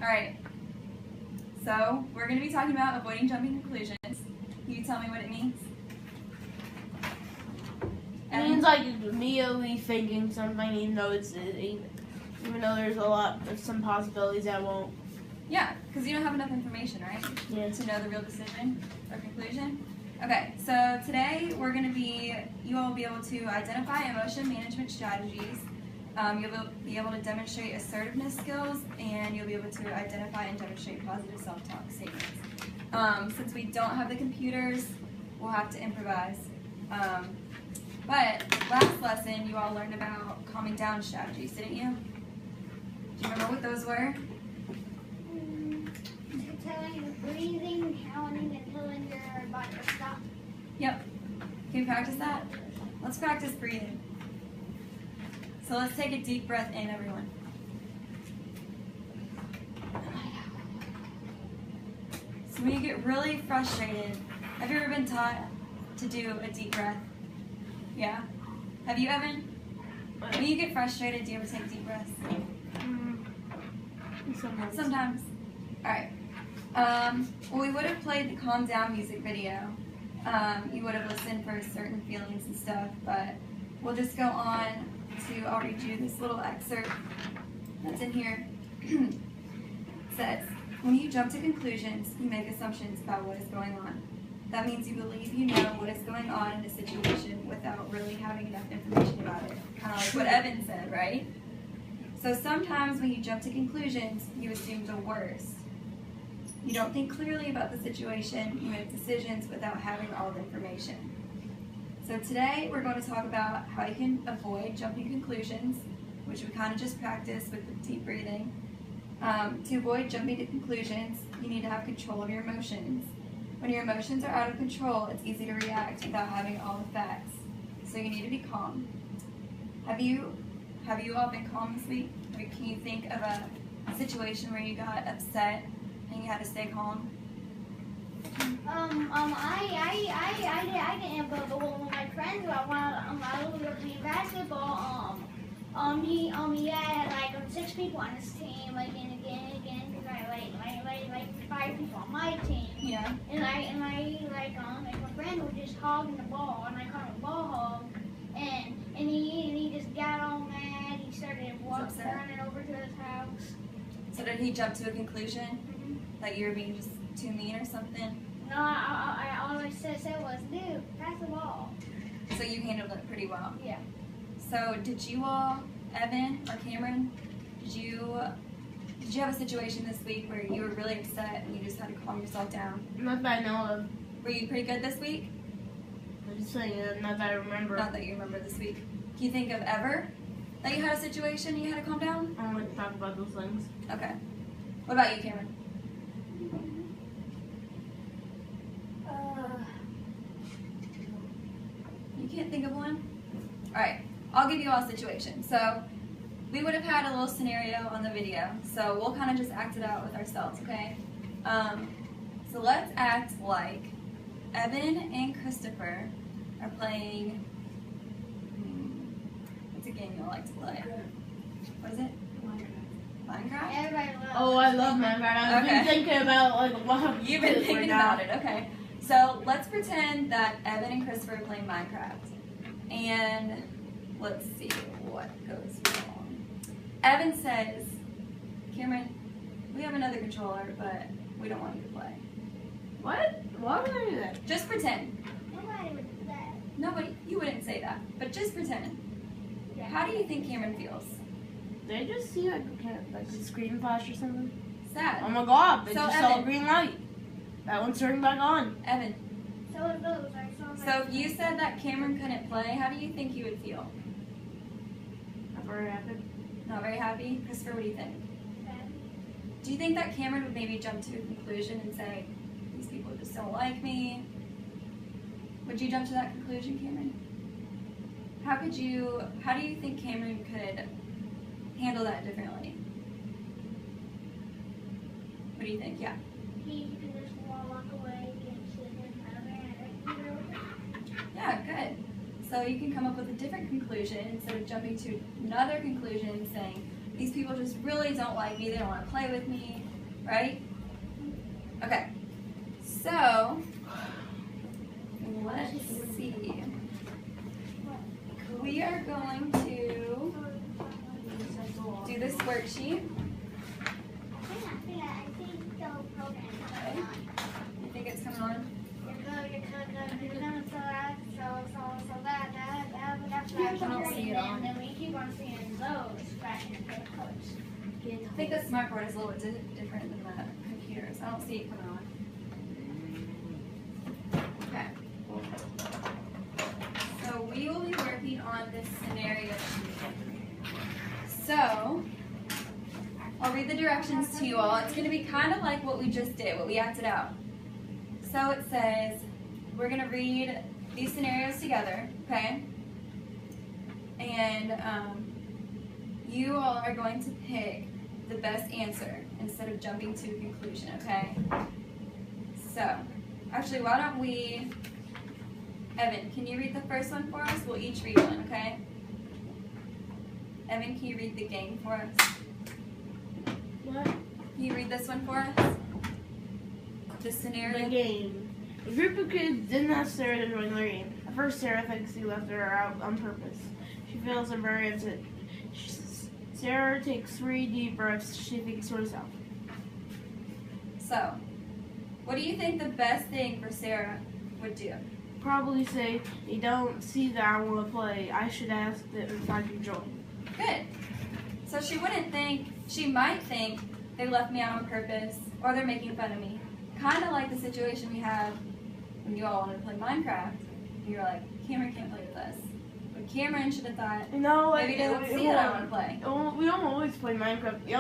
Alright, so we're going to be talking about avoiding jumping conclusions. Can you tell me what it means? It means like immediately thinking something, even though there's a lot of some possibilities that won't. Yeah, because you don't have enough information, right? Yeah. To know the real decision or conclusion. Okay, so today you all will be able to identify emotion management strategies. You'll be able to demonstrate assertiveness skills, and you'll be able to identify and demonstrate positive self-talk statements. Since we don't have the computers, we'll have to improvise. But last lesson, you all learned about calming down strategies, didn't you? Do you remember what those were? Telling, breathing, counting, and telling your body to stop. Yep. Can you practice that? Let's practice breathing. So let's take a deep breath in, everyone. So when you get really frustrated, have you ever been taught to do a deep breath? Yeah? Have you, Evan? When you get frustrated, do you ever take deep breaths? Sometimes. Alright. Well, we would have played the Calm Down music video. You would have listened for certain feelings and stuff, but we'll just go on to, I'll read you this little excerpt that's in here. It says, when you jump to conclusions, you make assumptions about what is going on. That means you believe you know what is going on in a situation without really having enough information about it. Kind of like what Evan said, right? So sometimes when you jump to conclusions, you assume the worst. You don't think clearly about the situation, you make decisions without having all the information. So today we're going to talk about how you can avoid jumping conclusions, which we kind of just practiced with the deep breathing. To avoid jumping to conclusions, you need to have control of your emotions. When your emotions are out of control, it's easy to react without having all the facts. So you need to be calm. Have you all been calm this week? Can you think of a situation where you got upset and you had to stay calm? I didn't, but when my friends when I was playing basketball, he had like 6 people on his team, like and again, because I like 5 people on my team. Yeah. And my friend was just hogging the ball, and I called him a ball hog, and he just got all mad. He started running over to his house. So did he jump to a conclusion that you were being just too mean or something? No, all I said was, dude, pass the ball. So you handled it pretty well. Yeah. So did you all, Evan or Cameron, did you have a situation this week where you were really upset and you just had to calm yourself down? Not that I know of. Were you pretty good this week? I'm just saying, not that I remember. Not that you remember this week. Can you think of ever that you had a situation you had to calm down? I don't like to talk about those things. Okay. What about you, Cameron? You can't think of one? Alright, I'll give you all a situation. So, we would have had a little scenario on the video, so we'll kind of just act it out with ourselves, okay? So let's act like Evan and Christopher are playing, what's a game you like to play? What is it? Minecraft? Everybody loves. Oh, I love Minecraft. I've been thinking about like what You've been thinking about it, okay. So let's pretend that Evan and Christopher are playing Minecraft. And let's see what goes wrong. Evan says, Cameron, we have another controller, but we don't want you to play. What? Why would I do that? Just pretend. Nobody would do that. Nobody, you wouldn't say that, but just pretend. How do you think Cameron feels? Did I just see like a screen flash or something? Sad. Oh my god, they So, just saw a Evan. green light. That one's turning back on. Evan, So it goes. so if you said that Cameron couldn't play, how do you think you would feel? Not very happy. Not very happy? Christopher, what do you think? Do you think that Cameron would maybe jump to a conclusion and say, these people just don't like me? Would you jump to that conclusion, Cameron? How do you think Cameron could handle that differently? What do you think? Yeah. He can just walk away and sit in Yeah, good. So you can come up with a different conclusion instead of jumping to another conclusion and saying, these people just really don't like me. They don't want to play with me, right? Okay. So, let's see. We are going to do this worksheet. I think the program is Okay. You think it's coming on? I don't see it on. And then we keep on seeing those flashing for the colors. I think the smartboard is a little bit different than the computers. I don't see it coming on. Okay. So we will be working on this scenario sheet. So, I'll read the directions to you all. It's going to be kind of like what we just did, what we acted out. So it says, we're going to read these scenarios together, okay? And you all are going to pick the best answer instead of jumping to a conclusion, okay? So, actually, why don't we, Evan, can you read the first one for us? We'll each read one, okay? Evan, can you read the game for us? What? Can you read this one for us? The scenario? The game. A group of kids didn't ask Sarah to join their game. At first, Sarah thinks he left her out on purpose. She feels very upset. Sarah takes 3 deep breaths. She thinks to herself. So, what do you think the best thing for Sarah would do? Probably say, they don't see that I want to play. I should ask them if I can join. Good. So she wouldn't think, she might think they left me out on purpose or they're making fun of me. Kind of like the situation we had when you all wanted to play Minecraft. And you were like, Cameron can't play with us. But Cameron should have thought, No, like, maybe they don't see that I want to play. We don't always play Minecraft. You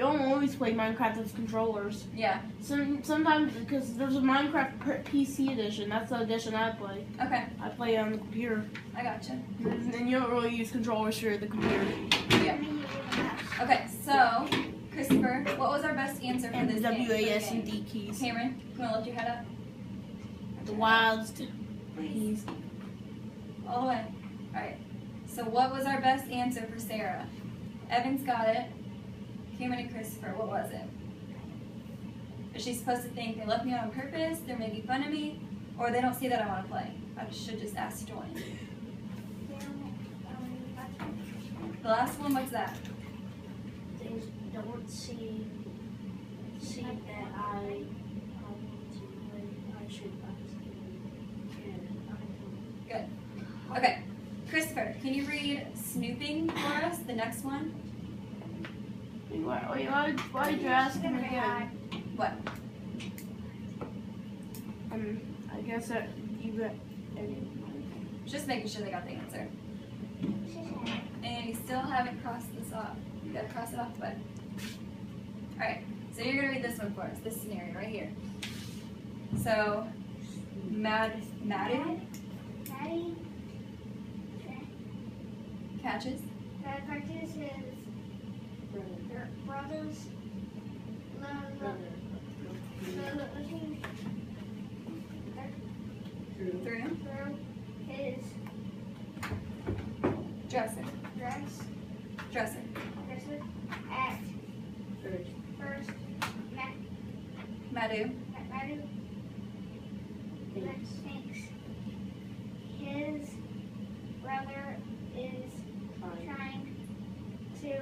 don't always play Minecraft with controllers. Yeah. Sometimes, because there's a Minecraft PC edition. That's the edition I play. Okay, I play on the computer. I gotcha. And you don't really use controllers for the computer. Yeah. Okay, so, Christopher, what was our best answer for And this the game? WAS and D keys. Cameron, you want to lift your head up? The wilds. Please. All the way. Alright. So what was our best answer for Sarah? Evan's got it. Cameron and Christopher, what was it? Is she supposed to think they left me out on purpose, they're making fun of me, or they don't see that I want to play? I should just ask to join. The last one, what's that? They don't see that I want to play. I should ask them. Good. Okay. Christopher, can you read snooping for us, the next one? Why did you ask him again? What? I guess that you got. Just making sure they got the answer. And you still haven't crossed this off. You gotta cross it off, bud. Alright, so you're gonna read this one for us, this scenario right here. So, Maddie catches. Practice his brothers. Through Through his dresser. dresser at first Madhu thinks his brother is trying to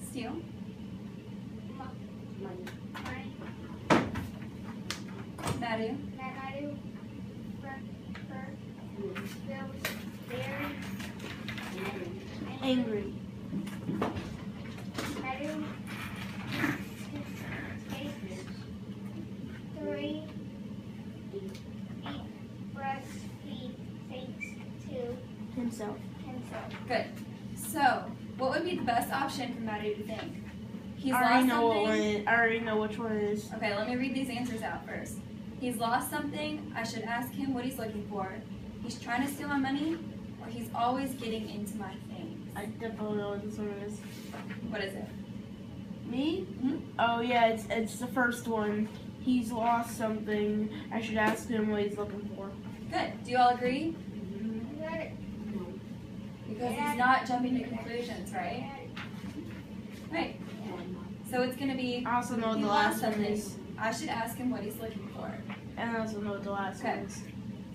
steal. money. Madhu feels very Angry. Madhu takes 3 deep breaths. He thinks to Himself. himself. Good. So, what would be the best option for Madhu to think? He's I already lost know what something. one it is. I already know which one it is. Okay, let me read these answers out first. He's lost something. I should ask him what he's looking for. He's trying to steal my money, or he's always getting into my things. I definitely know what this one is. What is it? Me? Mhm. Oh yeah, it's the first one. He's lost something. I should ask him what he's looking for. Good. Do you all agree? You got it. You Because he's not jumping to conclusions, right? Right. So it's gonna be. I also know what he the wants last one something. is. I should ask him what he's looking for. And I also know what the last Okay. one is.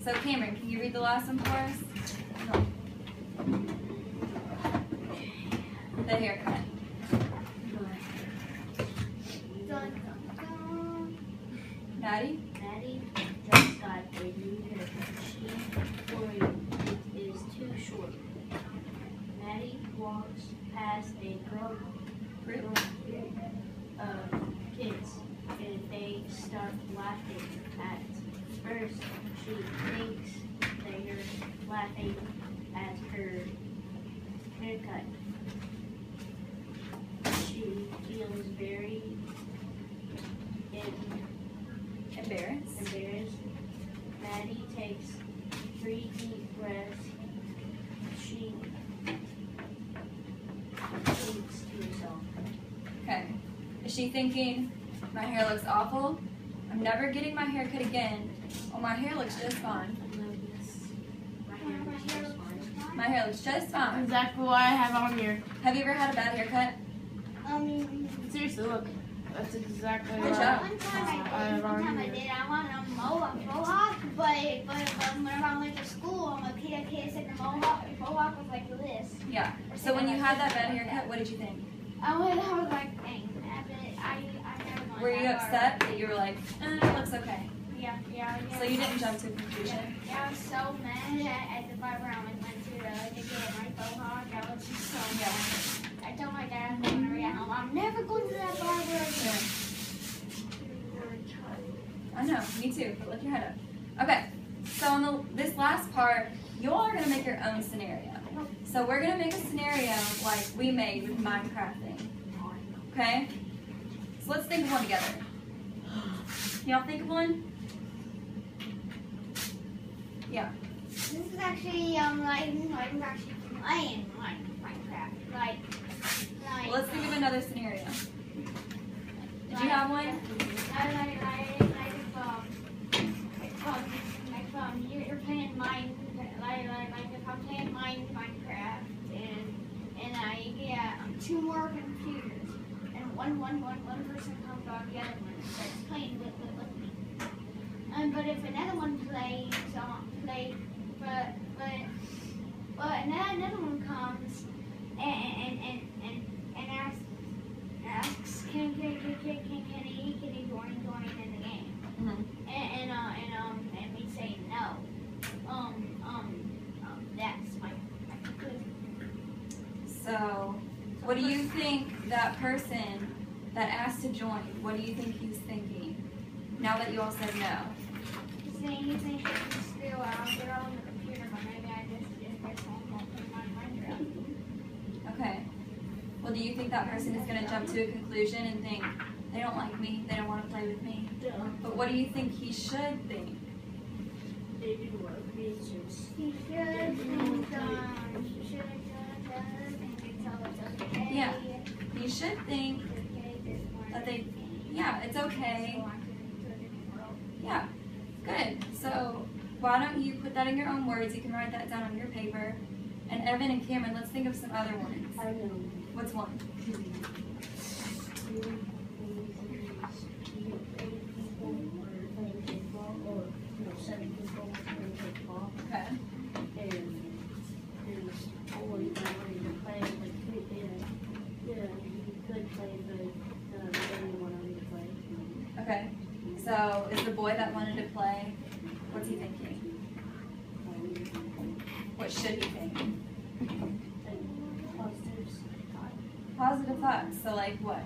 So Cameron, can you read the last one for us? The haircut. Dun, dun, dun. Maddie? Maddie just got a new haircut. She worried it is too short. Maddie walks past a group of kids and they start laughing at first. She thinks they are laughing at her haircut. She feels very embarrassed. Maddie takes 3 deep breaths. She thinks to herself. Okay. Is she thinking, my hair looks awful? I'm never getting my hair cut again. Oh, my hair looks just fine. My hair looks just fine. Exactly what I have on here. Have you ever had a bad haircut? Seriously, look. That's exactly Good what job. One time I did. I wanted a mohawk, but whenever I went to school, a kid said the mohawk was like this. Yeah. So when you had that bad haircut, what did you think? I was like, dang, I never wanted Were you that upset that you were like, it looks okay? Yeah. So you didn't jump to a conclusion? Yeah, I was so mad at the barber I went to get my mohawk. I was just so mad. I told my dad when I got home, I'm never going to that barber again. I know, me too, but lift your head up. Okay, so on this last part, you all are going to make your own scenario. So we're going to make a scenario like we made with Minecrafting. Okay? So let's think of one together. Y'all think of one? Yeah. This is actually I'm actually playing Minecraft. Like Well, let's think of another scenario. Did you have one? You're playing if I'm playing Minecraft and I get 2 more computers and one person comes on the other one and starts playing with me. But if another one plays but another one comes and asks can he join in the game? And we say no. That's my conclusion. So, what do you think that person that asked to join, what do you think he's thinking now that you all said no? He's thinking still they're all on the computer, but maybe I just home my Minecraft. Okay. Well, do you think that person is going to jump to a conclusion and think, they don't like me, they don't want to play with me? But what do you think he should think? They do work. It's just He should have Yeah. You should think that it's okay. Yeah, good. So why don't you put that in your own words? You can write that down on your paper. And Evan and Cameron, let's think of some other ones. I know. What's one? 7 people playing football. Okay. And there's always wanting to play, like, he could play, but they didn't want him to play. Okay. So is the boy that wanted to play, what's he thinking? What should he think? And positives. Positive thoughts. So like what?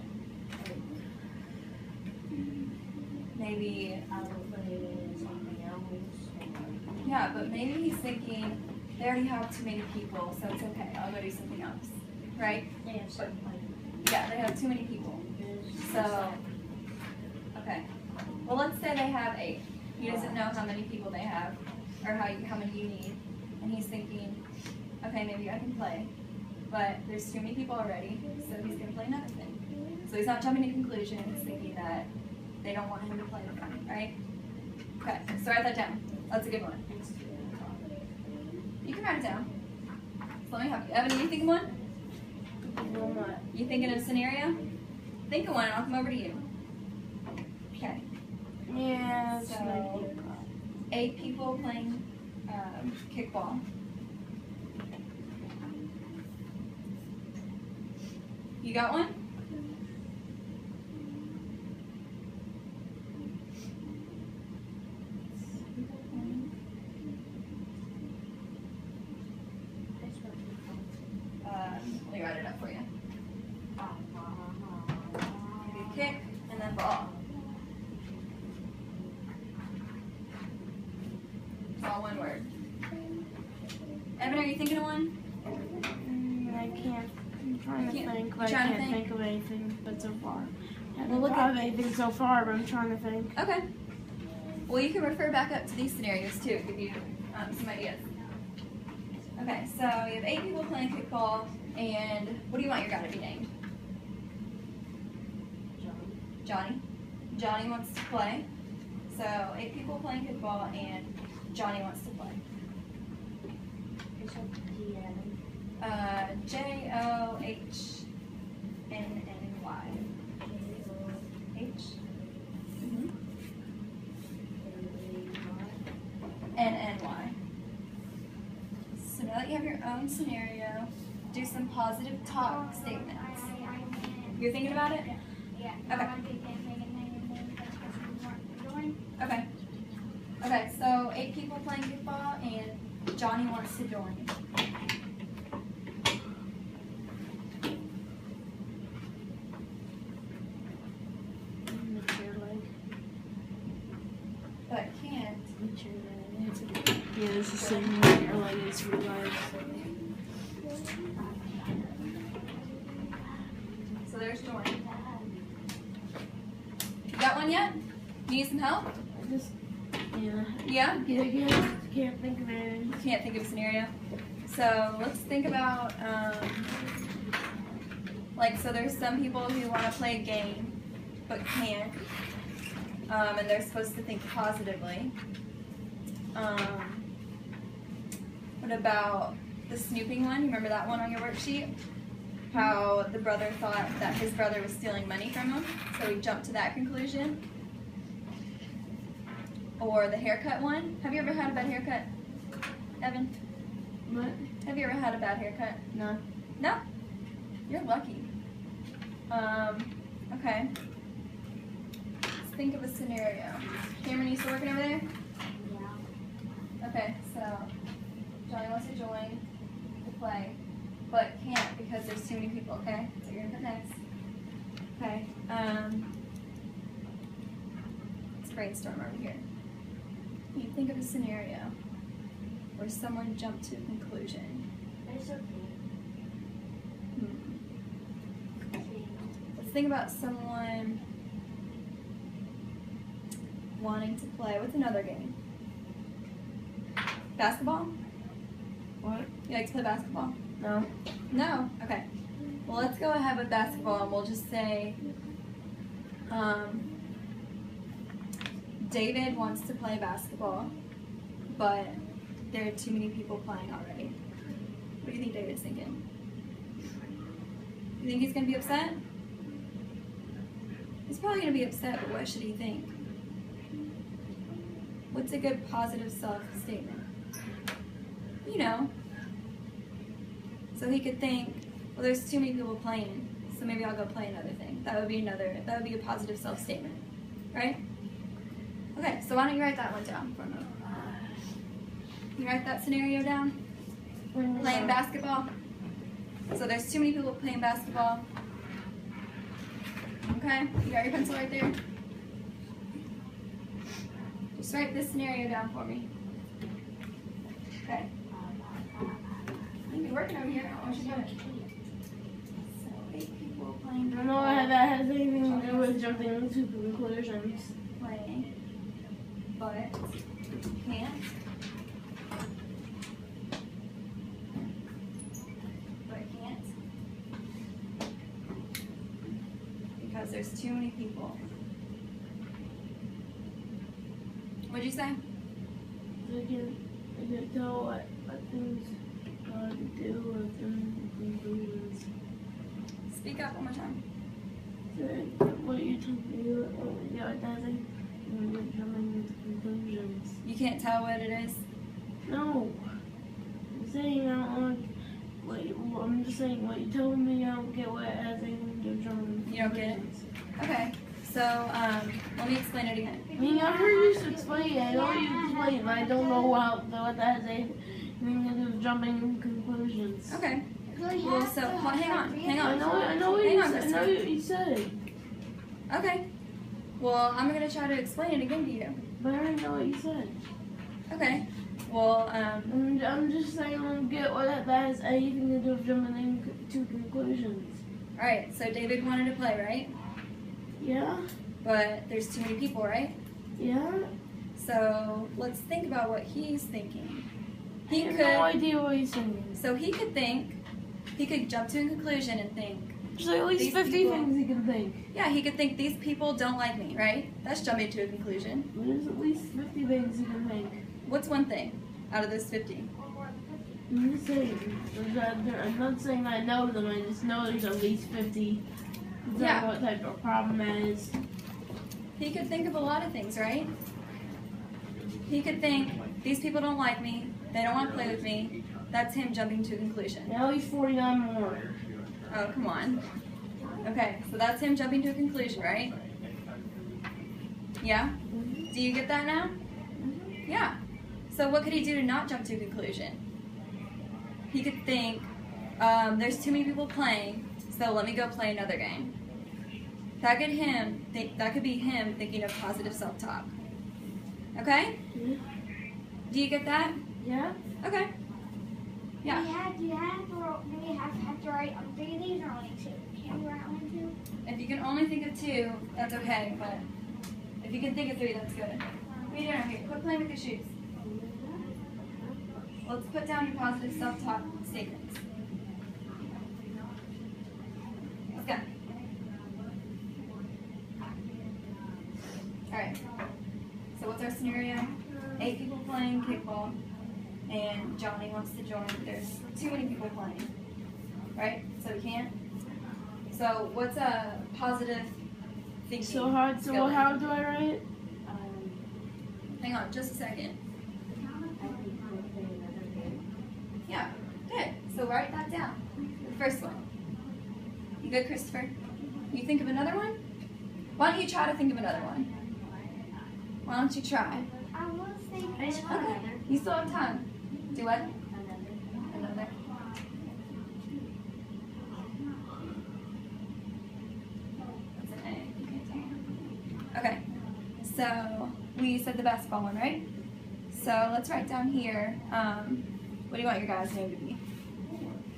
Maybe, I will play something else. yeah, but maybe he's thinking, they already have too many people, so it's okay, I'll go do something else. Right? They have certain Yeah, they have too many people. So, okay. Well, let's say they have 8. He doesn't know how many people they have, or how many you need. And he's thinking, okay, maybe I can play. But there's too many people already, so he's going to play another thing. So he's not jumping to conclusions, thinking that they don't want him to play with them, right? Okay, so write that down. That's a good one. You can write it down. As let me help you. Evan, you think of one? Well, what? You thinking of a scenario? Think of one and I'll come over to you. Okay. Yeah, it's So- not 8 people playing kickball. You got one? Let me write it up for you. Maybe a kick and then ball. It's all one word. Evan, are you thinking of one? I can't. I'm trying to You can't- think, you but I trying to can't think? think of anything but so far. I haven't looked at anything so far, but I'm trying to think. Okay. Well, you can refer back up to these scenarios too, give you some ideas. Okay, so you have 8 people playing kickball, and what do you want your guy to be named? Johnny. Johnny wants to play. So 8 people playing kickball, and Johnny wants to play. Johnnny. H. NNY. So now that you have your own scenario, do some positive talk statements. You're thinking about it? Yeah. Okay. Okay. Okay, so 8 people playing kickball and Johnny wants to join. Mature leg. But can't. Mature leg. Yeah, it's the same way your leg is for life. So there's join. You got one yet? Need some help? I just, yeah. Yeah? Can't think of anything. Can't think of a scenario. So let's think about, so there's some people who want to play a game but can't, and they're supposed to think positively. What about the snooping one? You remember that one on your worksheet? How the brother thought that his brother was stealing money from him, so he jumped to that conclusion. Or the haircut one. Have you ever had a bad haircut, Evan? What? Have you ever had a bad haircut? No. No? You're lucky. Okay. Let's think of a scenario. Cameron, you still working over there? Yeah. Okay, so Johnny wants to join the play, but can't because there's too many people, okay? So you're gonna put next. Okay, let's brainstorm over here. You think of a scenario where someone jumped to a conclusion. It's okay. Let's think about someone wanting to play. What's another game? Basketball? What? You like to play basketball? No. No? Okay. Well, let's go ahead with basketball and we'll just say David wants to play basketball, but there are too many people playing already. What do you think David's thinking? You think he's going to be upset? He's probably going to be upset, but what should he think? What's a good positive self-statement? You know. So he could think, well, there's too many people playing, so maybe I'll go play another thing. That would be a positive self-statement, right? Okay, so why don't you write that one down for me? You write that scenario down? Playing basketball. So there's too many people playing basketball. Okay, you got your pencil right there? Just write this scenario down for me. Okay. You can be working over here. What you doing? So 8 people playing I don't know if that has anything to do with jumping to conclusions. playing, but can't. Because there's too many people. What'd you say? I can tell what things what to do with conclusions. Speak up one more time. What you told me, yeah, it doesn't coming to conclusions. You can't tell what it is? No. I'm saying I don't like I'm just saying what you told me, I don't get what it has anything to do with drumming. You don't get it? Okay. So, let me explain it again. I mean, I heard you explain it. I know you explained, but I don't know what that has anything to do with jumping conclusions. Okay. So you Well, have so, to well, have hang on, to hang read on. I know what Hang you on, said. I know Kristen. what you said. Okay. Well, I'm gonna try to explain it again to you. But I already know what you said. Okay. Well, I'm just saying I don't get what that has anything to do with jumping to conclusions. alright, so David wanted to play, right? Yeah? But there's too many people, right? Yeah? So, let's think about what he's thinking. I He have could, no idea what he's saying. so he could jump to a conclusion and think, There's at least These 50 people- things he can think. yeah, he could think these people don't like me, right? That's jumping to a conclusion. There's at least 50 things he can think. What's one thing out of those 50? I'm just saying. I'm not saying I know them, I just know there's at least 50. I don't Yeah. know what type of problem that is. He could think of a lot of things, right? He could think, these people don't like me, they don't want to play with me. That's him jumping to a conclusion. And at least 49 more. Oh, come on. Okay, so that's him jumping to a conclusion, right? Yeah? Do you get that now? Yeah. So what could he do to not jump to a conclusion? He could think, there's too many people playing, so let me go play another game. That could be him thinking of positive self-talk. Okay? Yeah. Do you get that? Yeah? Okay. Yeah. Do you have to write 3 of these or only 2? Can you write only 2? If you can only think of 2, that's okay, but if you can think of 3, that's good. What are you doing here? Quit playing with your shoes. Let's put down your positive self-talk statements. Let's go. Alright. So what's our scenario? 8 people playing kickball, and Johnny wants to join. There's too many people playing, right? So he can't. So what's a positive thinking? So hard. So skill? how do I write it? Hang on, just a second. Yeah, good. So write that down. The first one. You good, Christopher? You think of another one? Why don't you try to think of another one? Why don't you try? I was thinking. Okay. You still have time. Do what? Another. That's an A. You can't tell. Okay. So we said the basketball one, right? So let's write down here. What do you want your guy's name to be?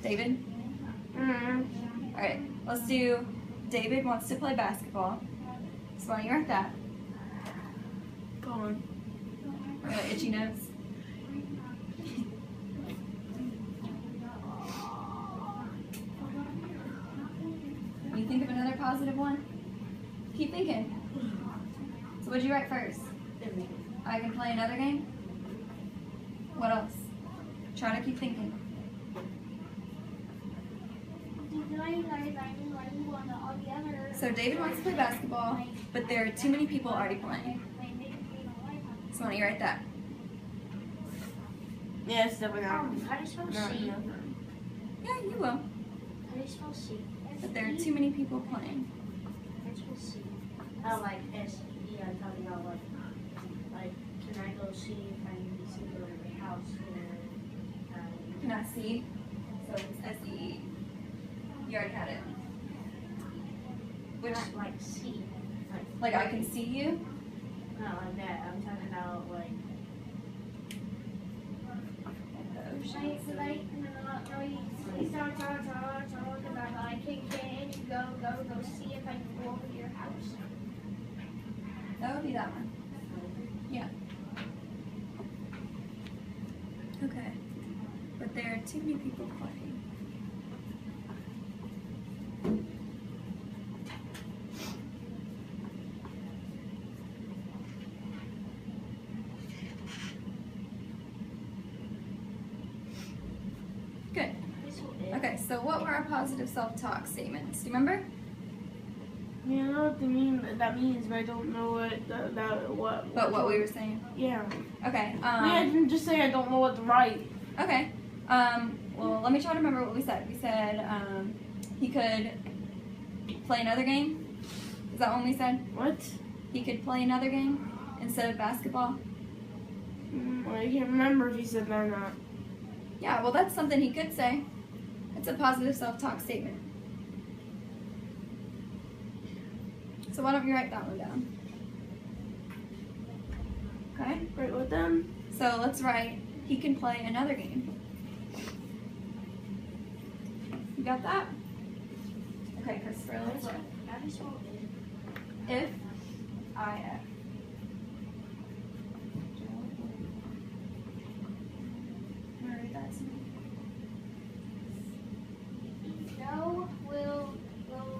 David? All right. Let's do David wants to play basketball. So why don't you write that? Go on. Itchy nose. You think of another positive one? Keep thinking. So what'd you write first? I can play another game? What else? Try to keep thinking. So David wants to play basketball, but there are too many people already playing. So why don't you write that? Yes, definitely not. How do you spell No, C? no. Yeah, you will. How do you spell C? But there are too many people playing. How do you spell C? Oh, like S-E, I'm talking about like, can I go see if I can see the house or, Can I see? So it's S-E-E. You already had it. Which, not like see, like I can see you? not like that, I'm talking about like, Go see if I can go over to your house. That would be that one. Yeah. Okay. But there are too many people playing. positive self-talk statements. Do you remember? Yeah, I know what that means, but I don't know what. But what we were saying. Yeah. Okay. I didn't just say I don't know what to write. Okay. Well, let me try to remember what we said. We said he could play another game. Is that what we said? What? He could play another game instead of basketball. I can't remember if you said that or not. Yeah, well, that's something he could say. It's a positive self-talk statement. So why don't you write that one down? Okay? Write what then? So let's write, he can play another game. You got that? Okay, Christopher, let's write. How do you spell it? If, I-F. Wanna read that to me? Joe will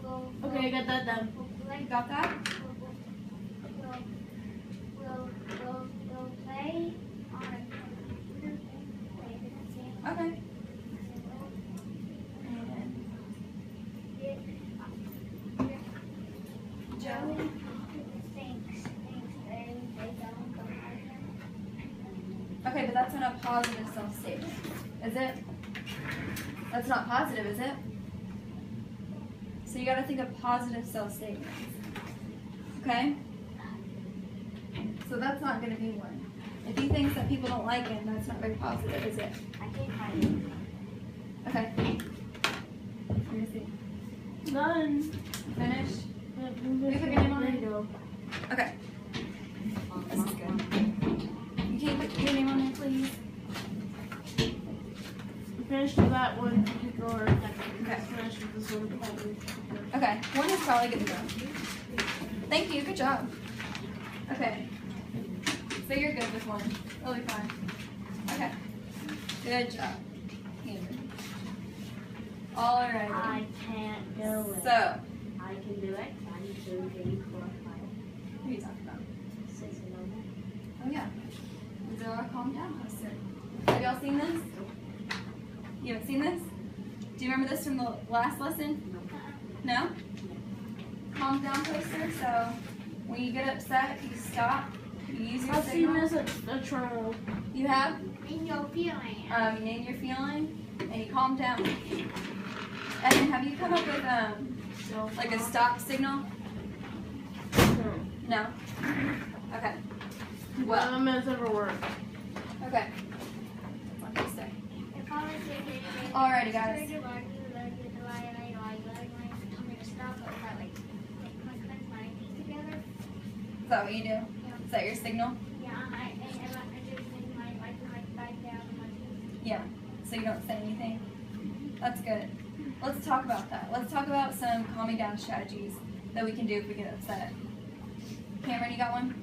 go. Okay, I got that done. You got that? Will play on a computer. Okay. And Joe thinks they don't go home. okay, but that's not a positive self-statement, is it? That's not positive, is it? So you gotta think of positive self-statements. Okay? So that's not gonna be one. If he thinks that people don't like him, that's not very positive, is it? I can't find it. Okay. Let me see. Done. Finish? Yeah, put your name on there it? you go. Okay. This is good. You can put your name on there, please. Finish with that one particular. Okay. Finish with this one particular. Okay, one is probably good to go. Thank you, good job. Okay. So you're good with one. It'll be fine. Okay. Good job. Cameron. Alright. I can't do it. So, I can do it. 1, 2, 3, 4, 5, who are you talking about? 6, 7. Oh yeah. These are our calm down poster. Have y'all seen this? You haven't seen this? Do you remember this from the last lesson? No? Calm down poster. So when you get upset, you stop. You use your I've seen signal. this at Trumbull. You have? In your feeling. You name your feeling and you calm down. Evan, have you come up with like a stop signal? No. Okay. Well. None of them has ever worked. Okay. What do you say? Alrighty, guys. Is that what you do? Is that your signal? Yeah. So you don't say anything? That's good. Let's talk about that. Let's talk about some calming down strategies that we can do if we get upset. Cameron, you got one?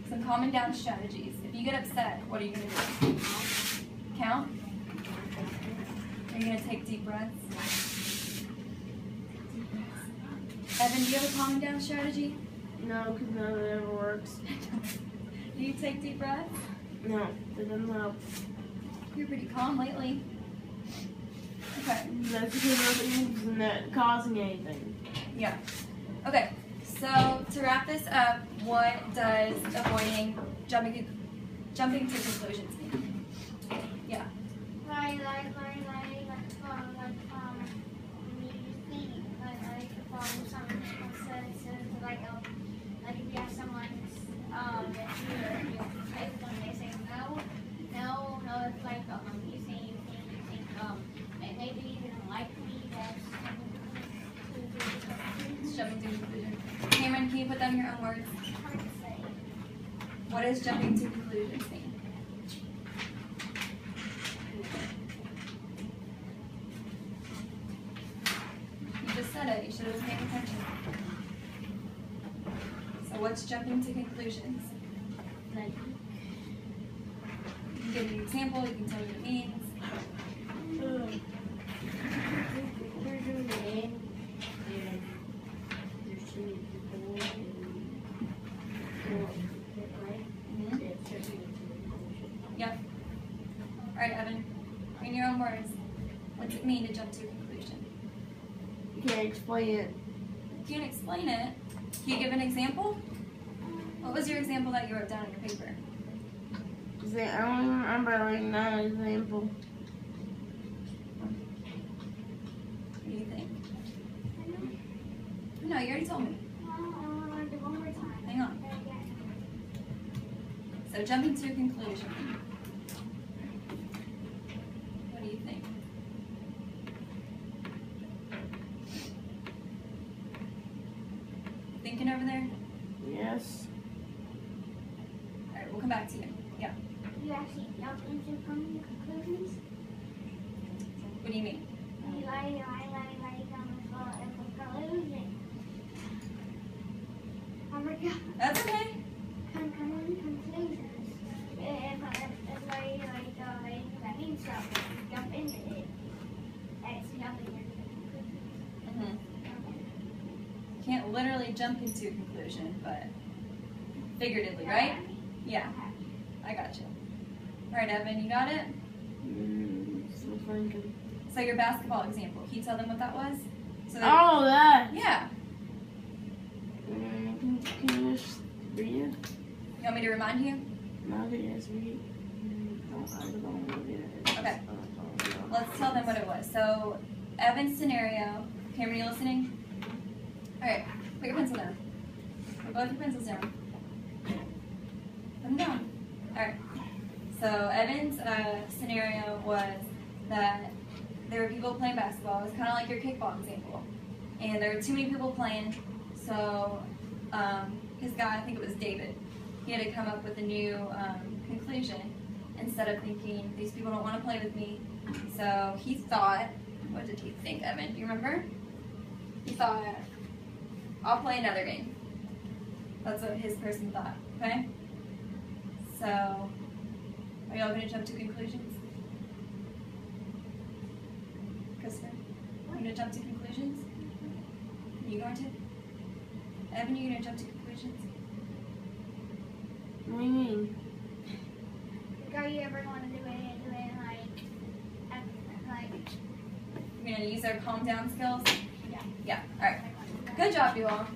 Some calming down strategies. If you get upset, what are you going to do? Count? Are you going to take deep breaths? Evan, do you have a calming down strategy? No, because none of it ever works. Do you take deep breaths? No, it doesn't help. You're pretty calm lately. Okay. That's because nothing isn't that causing anything. Yeah. Okay. So to wrap this up, what does avoiding jumping to conclusions mean? Yeah. Like if you have someone that you're type when they say no, it's like you think maybe you didn't like me, It's jumping to conclusions. Cameron, can you put down your own words? hard to say. What does jumping to conclusions mean? You just said it. You should have been paying attention. So what's jumping to conclusions? Like, You can give me an example. You can tell me what it means. we're doing the game, and there's too many people, Mhm. it's jumping to conclusion. All right, Evan. In your own words, what's it mean to jump to a conclusion? explain it. You can explain it. Can you give an example? What was your example that you wrote down on your paper? I don't even remember writing down an example. What do you think? No, you already told me. I want to learn it one more time. Hang on. So jumping to a conclusion. What do you think? Thinking over there? Yes. Alright, we'll come back to you. Yeah. You actually jump into conclusions? What do you mean? Conclusion. Oh my god. That's okay. Conclusions. If that means something. Jump into it. That's jumping into conclusions. Can't literally jump into a conclusion, but figuratively, right? Yeah. I got you. Alright, Evan, you got it? Still thinking. So your basketball example, can you tell them what that was? So that, Oh, that. yeah. Can you just read it? You want me to remind you? No, can you just read it? I don't know read it. Okay. Let's tell them what it was. So Evan's scenario. Cameron, you listening? Alright, put your pencil down. Put both your pencils down. Put them down. Alright. So Evan's scenario was that there were people playing basketball. It was kind of like your kickball example. And there were too many people playing, so his guy, I think it was David, he had to come up with a new conclusion instead of thinking, these people don't want to play with me. So he thought, what did he think, Evan? Do you remember? He thought, I'll play another game. That's what his person thought, okay? So, are y'all going to jump to conclusions? Kristen, you going to jump to conclusions? You going to? Evan, you going to jump to conclusions? What do you mean? Are you ever going to do it You're going to use our calm down skills? Yeah. Yeah, alright. Good job, you all.